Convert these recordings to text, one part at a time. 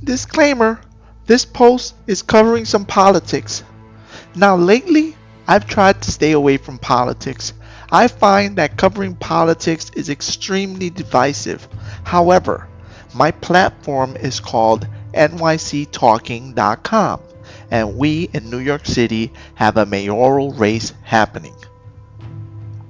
Disclaimer: this post is covering some politics. Now, lately, I've tried to stay away from politics. I find that covering politics is extremely divisive. However, my platform is called NYCTalking.com, and we in New York City have a mayoral race happening.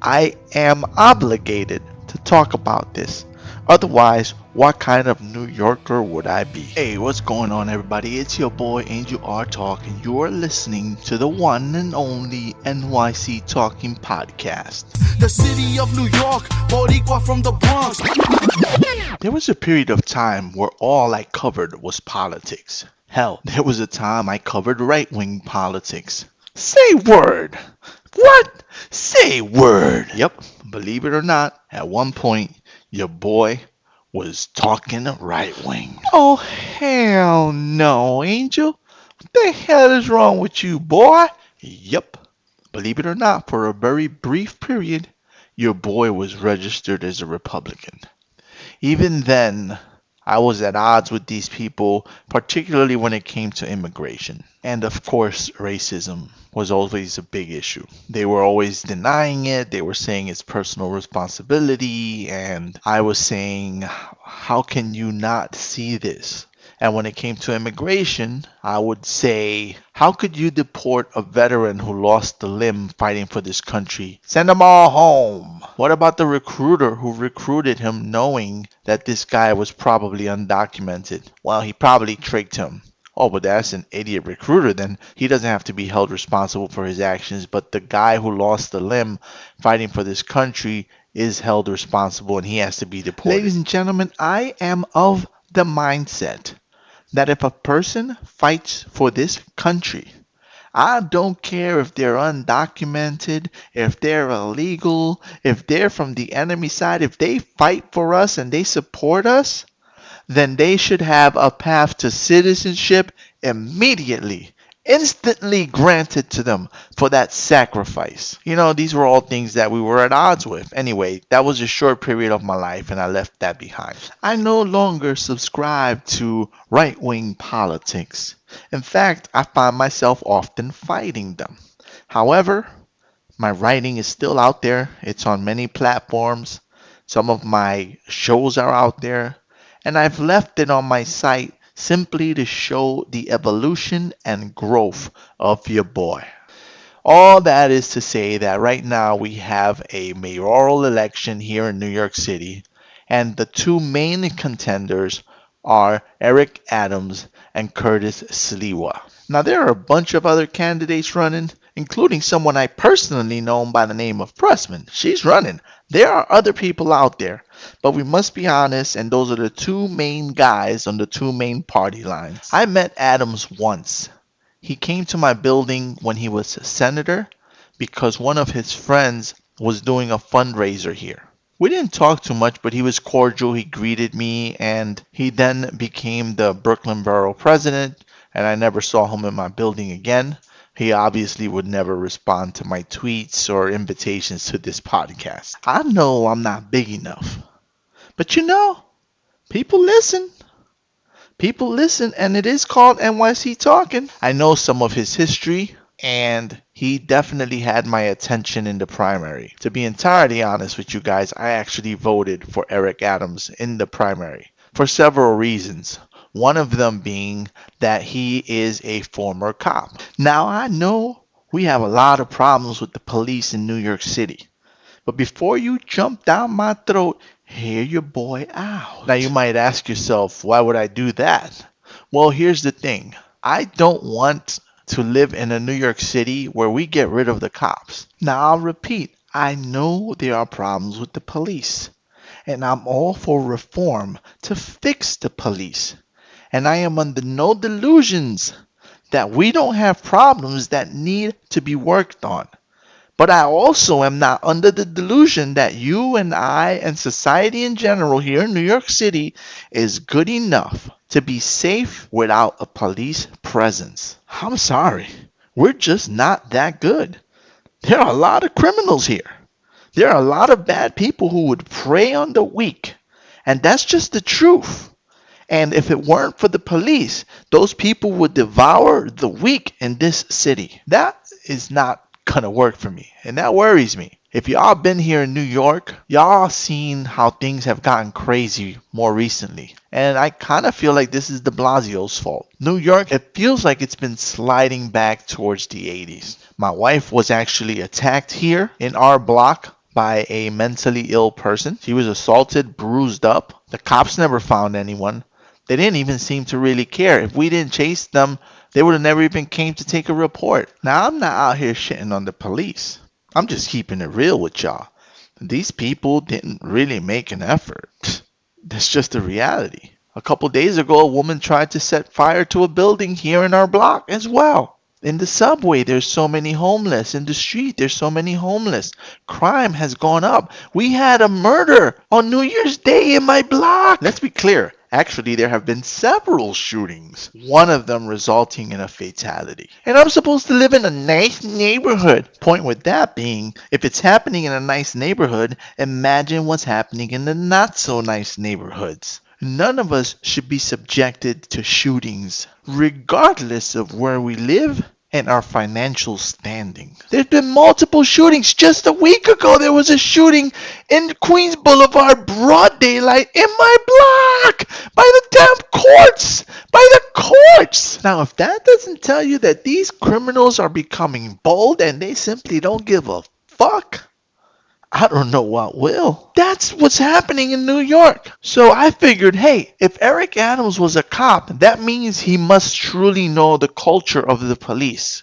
I am obligated to talk about this. Otherwise, what kind of New Yorker would I be? Hey, what's going on, everybody? It's your boy Angel R Talk, and you're listening to the one and only NYC Talking podcast. The city of New York, Boricua from the Bronx. There was a period of time where all I covered was politics. Hell, there was a time I covered right-wing politics. Say word! What? Say word! Yep, believe it or not, at one point, your boy was talking right-wing. Oh, hell no, Angel. What the hell is wrong with you, boy? Yep, believe it or not, for a very brief period, your boy was registered as a Republican. Even then, I was at odds with these people, particularly when it came to immigration. And of course, racism was always a big issue. They were always denying it, they were saying it's personal responsibility, and I was saying, how can you not see this? And when it came to immigration, I would say, how could you deport a veteran who lost a limb fighting for this country? Send them all home. What about the recruiter who recruited him knowing that this guy was probably undocumented? Well, he probably tricked him. Oh, but that's an idiot recruiter. Then he doesn't have to be held responsible for his actions. But the guy who lost the limb fighting for this country is held responsible and he has to be deported. Ladies and gentlemen, I am of the mindset that if a person fights for this country, I don't care if they're undocumented, if they're illegal, if they're from the enemy side, if they fight for us and they support us, then they should have a path to citizenship immediately, instantly granted to them for that sacrifice. You know, these were all things that we were at odds with. Anyway, that was a short period of my life and I left that behind. I no longer subscribe to right-wing politics. In fact, I find myself often fighting them. However, my writing is still out there. It's on many platforms. Some of my shows are out there. And I've left it on my site simply to show the evolution and growth of your boy. All that is to say that right now we have a mayoral election here in New York City, and the two main contenders are Eric Adams and Curtis Sliwa. Now there are a bunch of other candidates running, including someone I personally know by the name of Pressman. She's running. There are other people out there, but we must be honest, and those are the two main guys on the two main party lines. I met Adams once. He came to my building when he was a senator because one of his friends was doing a fundraiser here. We didn't talk too much, but he was cordial. He greeted me, and he then became the Brooklyn Borough president, and I never saw him in my building again. He obviously would never respond to my tweets or invitations to this podcast. I know I'm not big enough, but you know, people listen. People listen, and it is called NYC Talking. I know some of his history, and he definitely had my attention in the primary. To be entirely honest with you guys, I actually voted for Eric Adams in the primary for several reasons. One of them being that he is a former cop. Now, I know we have a lot of problems with the police in New York City. But before you jump down my throat, hear your boy out. Now, you might ask yourself, why would I do that? Well, here's the thing. I don't want to live in a New York City where we get rid of the cops. Now, I'll repeat. I know there are problems with the police. And I'm all for reform to fix the police. And I am under no delusions that we don't have problems that need to be worked on. But I also am not under the delusion that you and I and society in general here in New York City is good enough to be safe without a police presence. I'm sorry. We're just not that good. There are a lot of criminals here. There are a lot of bad people who would prey on the weak. And that's just the truth. And if it weren't for the police, those people would devour the weak in this city. That is not gonna work for me, and that worries me. If y'all been here in New York, y'all seen how things have gotten crazy more recently. And I kind of feel like this is de Blasio's fault. New York, it feels like it's been sliding back towards the 80s. My wife was actually attacked here in our block by a mentally ill person. She was assaulted, bruised up. The cops never found anyone. They didn't even seem to really care. If we didn't chase them, they would have never even came to take a report. Now, I'm not out here shitting on the police. I'm just keeping it real with y'all. These people didn't really make an effort. That's just the reality. A couple days ago, a woman tried to set fire to a building here in our block as well. In the subway, there's so many homeless. In the street, there's so many homeless. Crime has gone up. We had a murder on New Year's Day in my block. Let's be clear. Actually, there have been several shootings, one of them resulting in a fatality. And I'm supposed to live in a nice neighborhood. Point with that being, if it's happening in a nice neighborhood, imagine what's happening in the not so nice neighborhoods. None of us should be subjected to shootings, regardless of where we live and our financial standing. There's been multiple shootings. Just a week ago, there was a shooting in Queens Boulevard, broad daylight, in my block, by the damn courts, by the courts. Now, if that doesn't tell you that these criminals are becoming bold and they simply don't give a fuck, I don't know what will. That's what's happening in New York. So I figured, hey, if Eric Adams was a cop, that means he must truly know the culture of the police.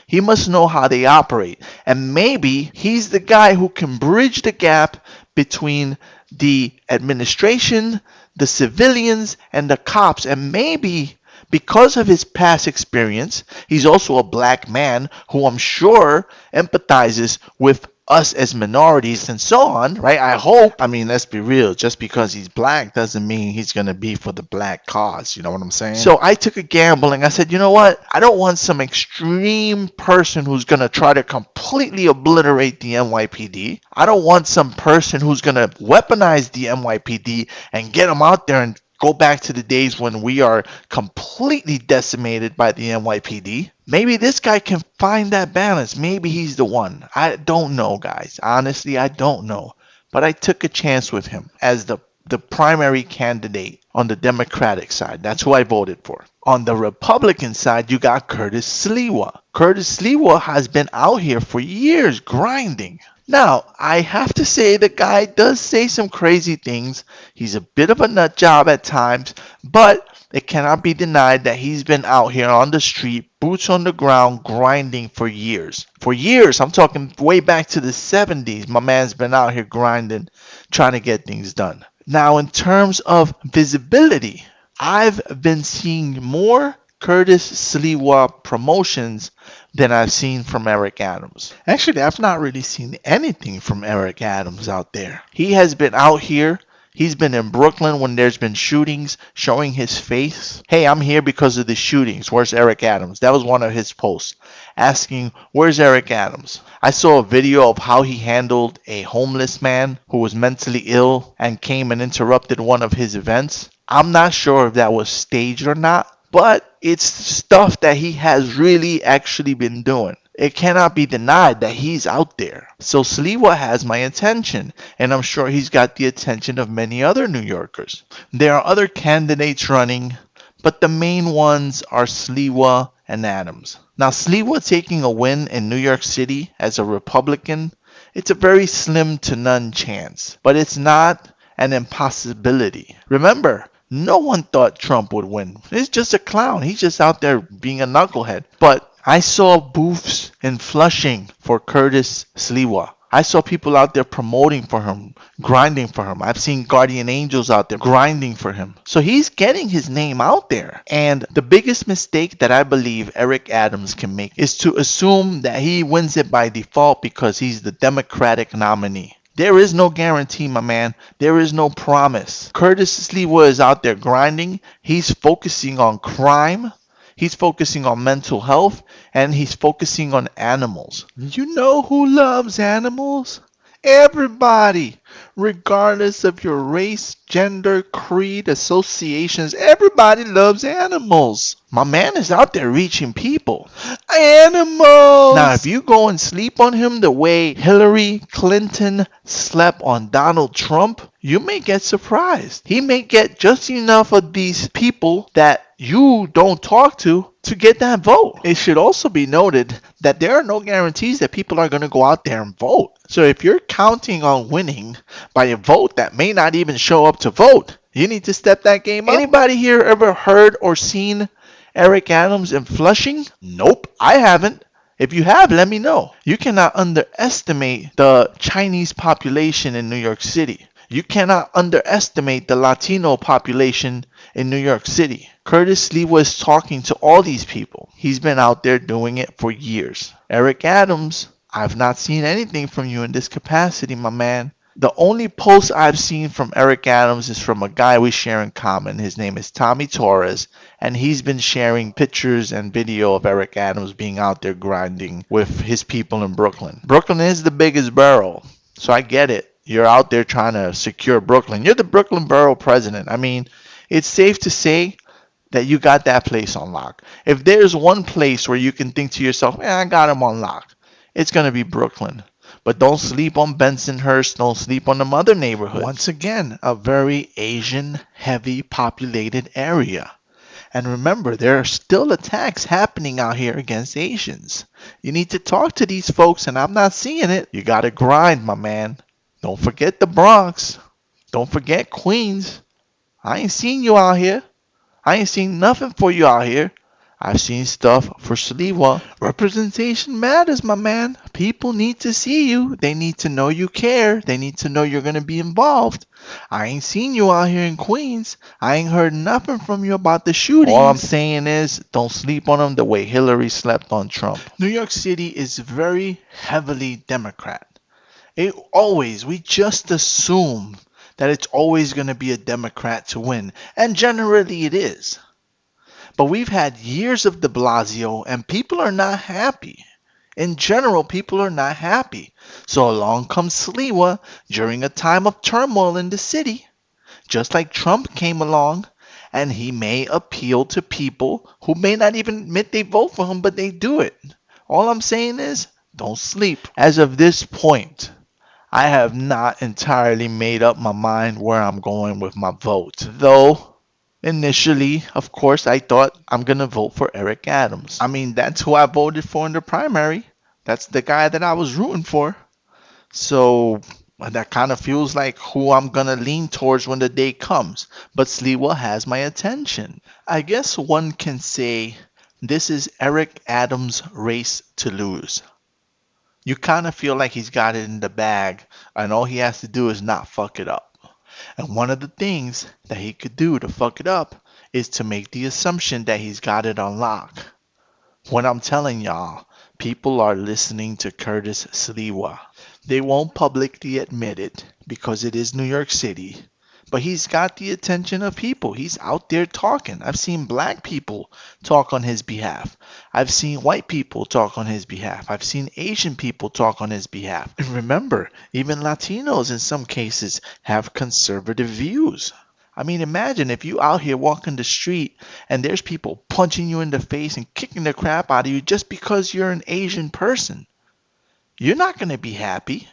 He must know how they operate. And maybe he's the guy who can bridge the gap between the administration, the civilians, and the cops. And maybe because of his past experience, he's also a black man who I'm sure empathizes with us as minorities and so on, right? I hope. I mean, let's be real. Just because he's black doesn't mean he's going to be for the black cause. You know what I'm saying? So I took a gamble and I said, you know what? I don't want some extreme person who's going to try to completely obliterate the NYPD. I don't want some person who's going to weaponize the NYPD and get them out there and go back to the days when we are completely decimated by the NYPD. Maybe this guy can find that balance. Maybe he's the one. I don't know, guys. Honestly, I don't know. But I took a chance with him as the primary candidate on the Democratic side. That's who I voted for. On the Republican side, you got Curtis Sliwa. Curtis Sliwa has been out here for years grinding. Now, I have to say the guy does say some crazy things. He's a bit of a nut job at times, but it cannot be denied that he's been out here on the street, boots on the ground, grinding for years. For years, I'm talking way back to the 70s, my man's been out here grinding, trying to get things done. Now, in terms of visibility, I've been seeing more Curtis Sliwa promotions than I've seen from Eric Adams. Actually, I've not really seen anything from Eric Adams out there. He has been out here. He's been in Brooklyn when there's been shootings, showing his face. Hey, I'm here because of the shootings. Where's Eric Adams? That was one of his posts, asking, where's Eric Adams? I saw a video of how he handled a homeless man who was mentally ill and came and interrupted one of his events. I'm not sure if that was staged or not, but it's stuff that he has really actually been doing. It cannot be denied that he's out there. So Sliwa has my attention, and I'm sure he's got the attention of many other New Yorkers. There are other candidates running, but the main ones are Sliwa and Adams. Now, Sliwa taking a win in New York City as a Republican, it's a very slim to none chance, but it's not an impossibility. Remember, no one thought Trump would win. He's just a clown. He's just out there being a knucklehead. But I saw booths in Flushing for Curtis Sliwa. I saw people out there promoting for him, grinding for him. I've seen guardian angels out there grinding for him. So he's getting his name out there. And the biggest mistake that I believe Eric Adams can make is to assume that he wins it by default because he's the Democratic nominee. There is no guarantee, my man. There is no promise. Curtis Sliwa is out there grinding. He's focusing on crime. He's focusing on mental health. And he's focusing on animals. You know who loves animals? Everybody. Regardless of your race, gender, creed, associations, everybody loves animals. My man is out there reaching people. Animals! Now, if you go and sleep on him the way Hillary Clinton slept on Donald Trump, you may get surprised. He may get just enough of these people that you don't talk to get that vote. It should also be noted that there are no guarantees that people are going to go out there and vote. So if you're counting on winning by a vote that may not even show up to vote, you need to step that game up. Anybody here ever heard or seen Eric Adams in Flushing? Nope, I haven't. If you have, let me know. You cannot underestimate the Chinese population in New York City. You cannot underestimate the Latino population in New York City. Curtis Sliwa is talking to all these people. He's been out there doing it for years. Eric Adams, I've not seen anything from you in this capacity, my man. The only post I've seen from Eric Adams is from a guy we share in common. His name is Tommy Torres, and he's been sharing pictures and video of Eric Adams being out there grinding with his people in Brooklyn. Brooklyn is the biggest borough, so I get it. You're out there trying to secure Brooklyn. You're the Brooklyn borough president. I mean, it's safe to say that you got that place on lock. If there's one place where you can think to yourself, man, I got him on lock, it's going to be Brooklyn. But don't sleep on Bensonhurst. Don't sleep on the other neighborhoods. Once again, a very Asian heavy populated area. And remember, there are still attacks happening out here against Asians. You need to talk to these folks, and I'm not seeing it. You got to grind, my man. Don't forget the Bronx. Don't forget Queens. I ain't seen you out here. I ain't seen nothing for you out here. I've seen stuff for Sliwa. Representation matters, my man. People need to see you. They need to know you care. They need to know you're going to be involved. I ain't seen you out here in Queens. I ain't heard nothing from you about the shootings. All I'm saying is, don't sleep on them the way Hillary slept on Trump. New York City is very heavily Democrat. We just assume that it's always going to be a Democrat to win. And generally it is. But we've had years of de Blasio, and people are not happy. In general, people are not happy. So along comes Sliwa during a time of turmoil in the city. Just like Trump came along, and he may appeal to people who may not even admit they vote for him, but they do it. All I'm saying is, don't sleep. As of this point, I have not entirely made up my mind where I'm going with my vote. Though, initially, of course, I thought I'm going to vote for Eric Adams. I mean, that's who I voted for in the primary. That's the guy that I was rooting for. So that kind of feels like who I'm going to lean towards when the day comes. But Sliwa has my attention. I guess one can say this is Eric Adams' race to lose. You kind of feel like he's got it in the bag, and all he has to do is not fuck it up. And one of the things that he could do to fuck it up is to make the assumption that he's got it on lock. When I'm telling y'all, people are listening to Curtis Sliwa. They won't publicly admit it because it is New York City. But he's got the attention of people. He's out there talking. I've seen black people talk on his behalf. I've seen white people talk on his behalf. I've seen Asian people talk on his behalf. And remember, even Latinos in some cases have conservative views. I mean, imagine if you out here walking the street and there's people punching you in the face and kicking the crap out of you just because you're an Asian person. You're not going to be happy.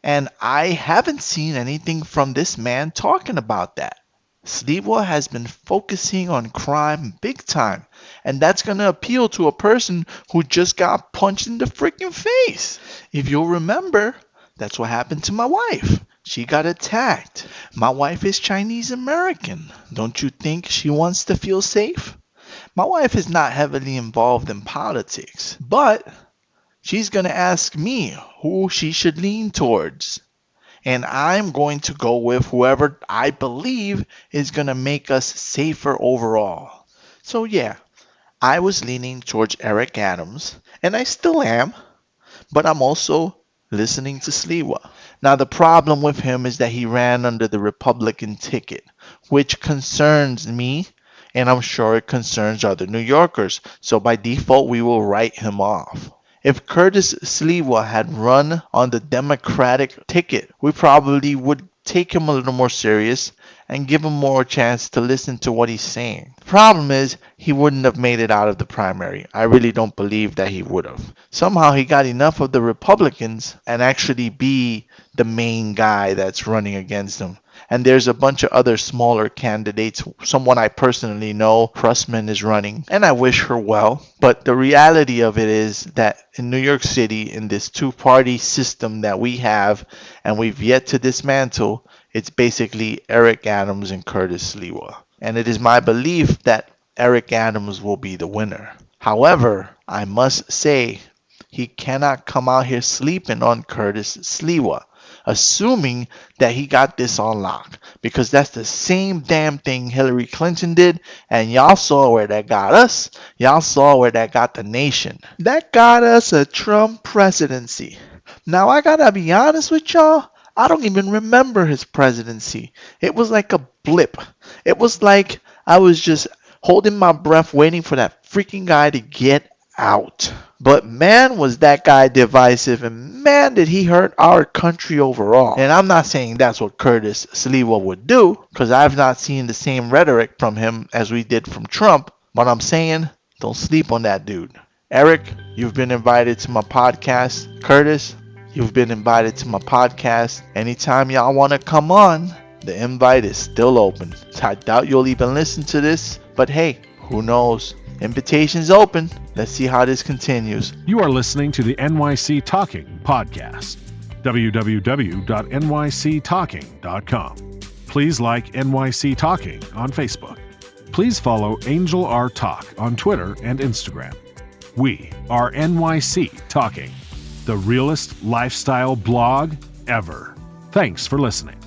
And I haven't seen anything from this man talking about that. Sliwa has been focusing on crime big time, and that's going to appeal to a person who just got punched in the freaking face. If you'll remember, that's what happened to my wife. She got attacked. My wife is Chinese American. Don't you think she wants to feel safe? My wife is not heavily involved in politics, but she's going to ask me who she should lean towards. And I'm going to go with whoever I believe is going to make us safer overall. So yeah, I was leaning towards Eric Adams, and I still am, but I'm also listening to Sliwa. Now the problem with him is that he ran under the Republican ticket, which concerns me, and I'm sure it concerns other New Yorkers. So by default, we will write him off. If Curtis Sliwa had run on the Democratic ticket, we probably would take him a little more serious and give him more chance to listen to what he's saying. The problem is he wouldn't have made it out of the primary. I really don't believe that he would have. Somehow he got enough of the Republicans and actually be the main guy that's running against him. And there's a bunch of other smaller candidates. Someone I personally know, Pressman, is running, and I wish her well. But the reality of it is that in New York City, in this two-party system that we have and we've yet to dismantle, it's basically Eric Adams and Curtis Sliwa. And it is my belief that Eric Adams will be the winner. However, I must say, he cannot come out here sleeping on Curtis Sliwa, assuming that he got this on lock, because that's the same damn thing Hillary Clinton did, and y'all saw where that got us. Y'all saw where that got the nation. That got us a Trump presidency. Now I gotta be honest with y'all, I don't even remember his presidency. It was like a blip. It was like I was just holding my breath waiting for that freaking guy to get out. But man, was that guy divisive, and man, did he hurt our country overall. And I'm not saying that's what Curtis Sliwa would do, because I've not seen the same rhetoric from him as we did from Trump. But I'm saying, don't sleep on that dude. Eric, you've been invited to my podcast. Curtis, you've been invited to my podcast. Anytime y'all want to come on, the invite is still open. I doubt you'll even listen to this, but hey, who knows? Invitation's open. Let's see how this continues. You are listening to the NYC Talking podcast. www.nyctalking.com. Please like NYC Talking on Facebook. Please follow Angel R Talk on Twitter and Instagram. We are NYC Talking, the realest lifestyle blog ever. Thanks for listening.